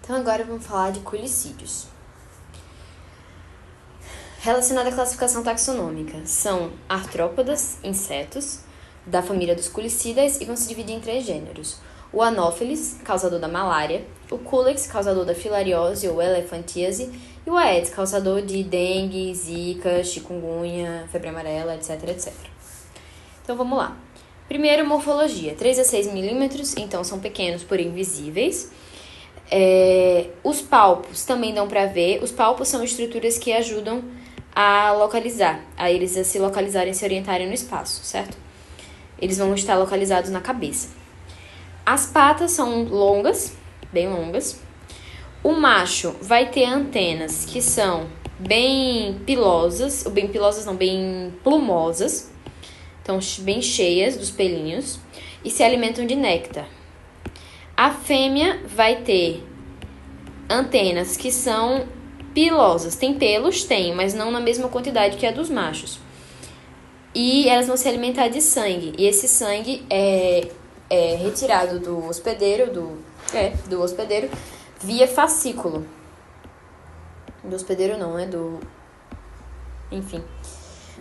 Então agora vamos falar de culicídios. Relacionado à classificação taxonômica, são artrópodas, insetos, da família dos culicídeos e vão se dividir em 3 gêneros. O Anopheles, causador da malária, o Culex, causador da filariose ou elefantíase, e o Aedes, causador de dengue, zika, chikungunya, febre amarela, etc, etc. Então vamos lá. Primeiro, morfologia. 3 a 6 milímetros, então são pequenos, porém visíveis. Os palpos também dão para ver. Os palpos são estruturas que ajudam a localizar, a eles a se localizarem, se orientarem no espaço, certo? Eles vão estar localizados na cabeça. As patas são longas, bem longas. O macho vai ter antenas que são bem pilosas, ou bem pilosas não, bem plumosas. Então, bem cheias dos pelinhos e se alimentam de néctar. A fêmea vai ter antenas que são pilosas. Tem pelos? Tem, mas não na mesma quantidade que a dos machos. E elas vão se alimentar de sangue. E esse sangue é retirado do hospedeiro, do hospedeiro via fascículo. Do hospedeiro não, enfim.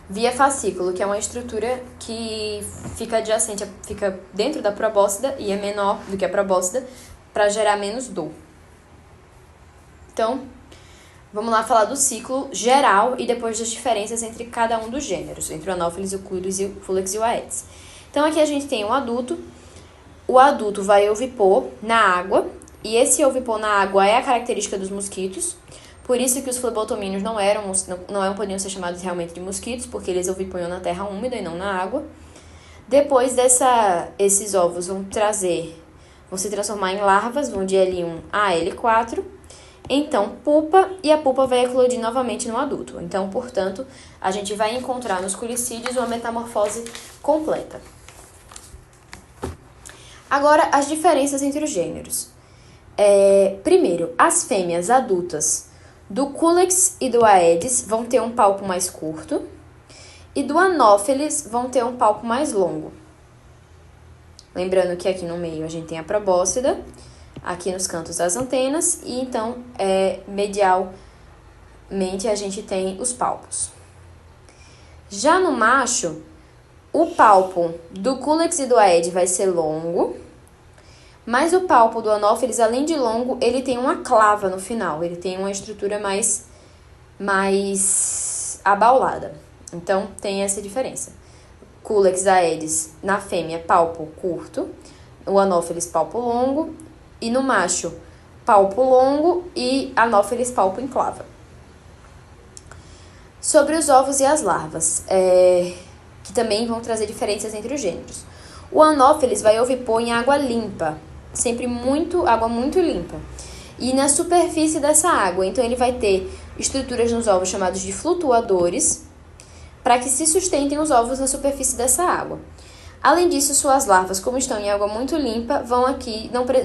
Via fascículo, que é uma estrutura que fica adjacente, fica dentro da probóscide e é menor do que a probóscide para gerar menos dor. Então, vamos lá falar do ciclo geral e depois das diferenças entre cada um dos gêneros, entre o Anopheles, o Culex e o Aedes. Então, aqui a gente tem um adulto. O adulto vai ovipor na água, e esse ovipor na água é a característica dos mosquitos. Por isso que os flebotomíneos não podiam ser chamados realmente de mosquitos, porque eles ovipunham na terra úmida e não na água. Depois esses ovos vão se transformar em larvas, vão de L1 a L4. Então, pupa, e a pupa vai eclodir novamente no adulto. Então, portanto, a gente vai encontrar nos culicídios uma metamorfose completa. Agora, as diferenças entre os gêneros. Primeiro, as fêmeas adultas do Culex e do Aedes vão ter um palpo mais curto, e do Anopheles vão ter um palpo mais longo. Lembrando que aqui no meio a gente tem a probóscide, aqui nos cantos das antenas, e então, medialmente, a gente tem os palpos. Já no macho, o palpo do Culex e do Aedes vai ser longo, mas o palpo do Anopheles, além de longo, ele tem uma clava no final. Ele tem uma estrutura mais abaulada. Então, tem essa diferença. Culex, Aedes, na fêmea, palpo curto. O Anopheles, palpo longo. E no macho, palpo longo e Anopheles, palpo em clava. Sobre os ovos e as larvas, que também vão trazer diferenças entre os gêneros. O Anopheles vai ovipor em água limpa. Sempre água muito limpa. E na superfície dessa água, então ele vai ter estruturas nos ovos chamados de flutuadores, para que se sustentem os ovos na superfície dessa água. Além disso, suas larvas, como estão em água muito limpa,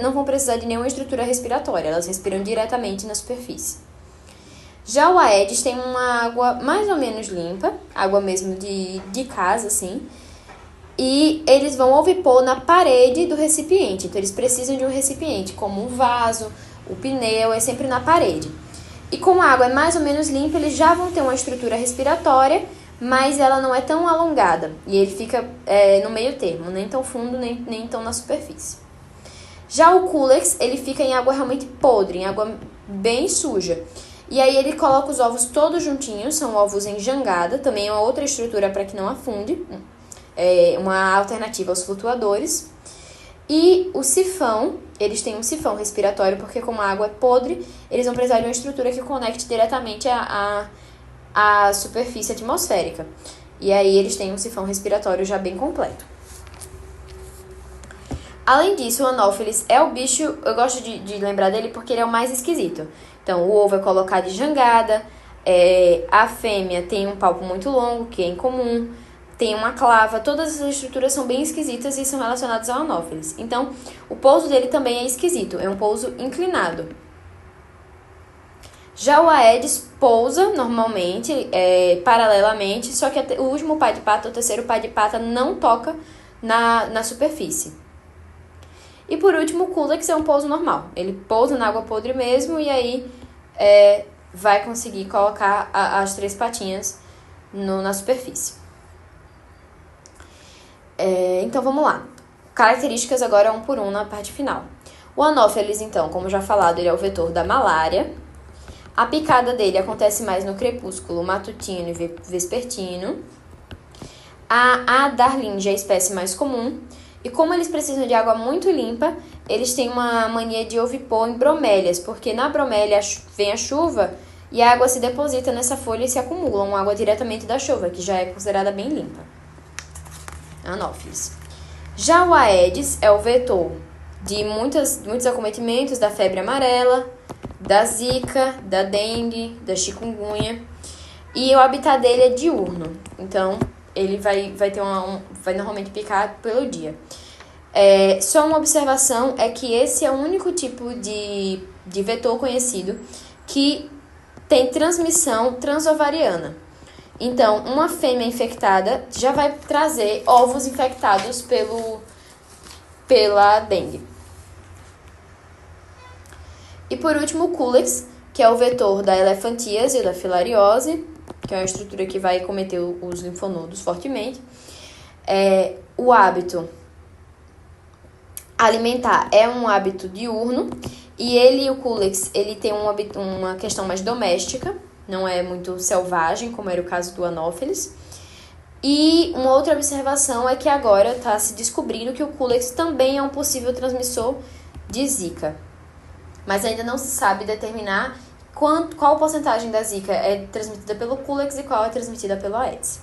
não vão precisar de nenhuma estrutura respiratória, elas respiram diretamente na superfície. Já o Aedes tem uma água mais ou menos limpa, água mesmo de casa, assim, e eles vão ovipor na parede do recipiente. Então, eles precisam de um recipiente, como um vaso, o pneu, é sempre na parede. E como a água é mais ou menos limpa, eles já vão ter uma estrutura respiratória, mas ela não é tão alongada. E ele fica no meio termo, nem tão fundo, nem tão na superfície. Já o Culex, ele fica em água realmente podre, em água bem suja. E aí ele coloca os ovos todos juntinhos, são ovos em jangada, também é uma outra estrutura para que não afunde. Uma alternativa aos flutuadores. E o sifão, eles têm um sifão respiratório, porque como a água é podre, eles vão precisar de uma estrutura que conecte diretamente à superfície atmosférica. E aí eles têm um sifão respiratório já bem completo. Além disso, o Anopheles é o bicho, eu gosto de lembrar dele porque ele é o mais esquisito. Então, o ovo é colocado de jangada, a fêmea tem um palpo muito longo, que é incomum, tem uma clava, todas as estruturas são bem esquisitas e são relacionadas ao Anopheles. Então, o pouso dele também é esquisito, é um pouso inclinado. Já o Aedes pousa normalmente, paralelamente, só que o último pé de pata, o terceiro pé de pata, não toca na superfície. E por último, o Culex é um pouso normal. Ele pousa na água podre mesmo e aí vai conseguir colocar as 3 patinhas na superfície. Então vamos lá. Características agora um por um na parte final. O Anopheles, então, como já falado, ele é o vetor da malária. A picada dele acontece mais no crepúsculo matutino e vespertino. A Darlinge é a espécie mais comum. E como eles precisam de água muito limpa, eles têm uma mania de ovipor em bromélias, porque na bromélia vem a chuva e a água se deposita nessa folha e se acumula uma água diretamente da chuva, que já é considerada bem limpa. Anopheles. Já o Aedes é o vetor de muitos acometimentos da febre amarela, da zika, da dengue, da chikungunya. E o habitat dele é diurno, então ele vai normalmente picar pelo dia. Só uma observação é que esse é o único tipo de vetor conhecido que tem transmissão transovariana. Então, uma fêmea infectada já vai trazer ovos infectados pela dengue. E por último, o Culex, que é o vetor da elefantíase e da filariose, que é uma estrutura que vai cometer os linfonodos fortemente. O hábito alimentar é um hábito diurno, e o Culex, ele tem uma questão mais doméstica, não é muito selvagem, como era o caso do Anopheles. E uma outra observação é que agora está se descobrindo que o Culex também é um possível transmissor de Zika. Mas ainda não se sabe determinar qual porcentagem da Zika é transmitida pelo Culex e qual é transmitida pelo Aedes.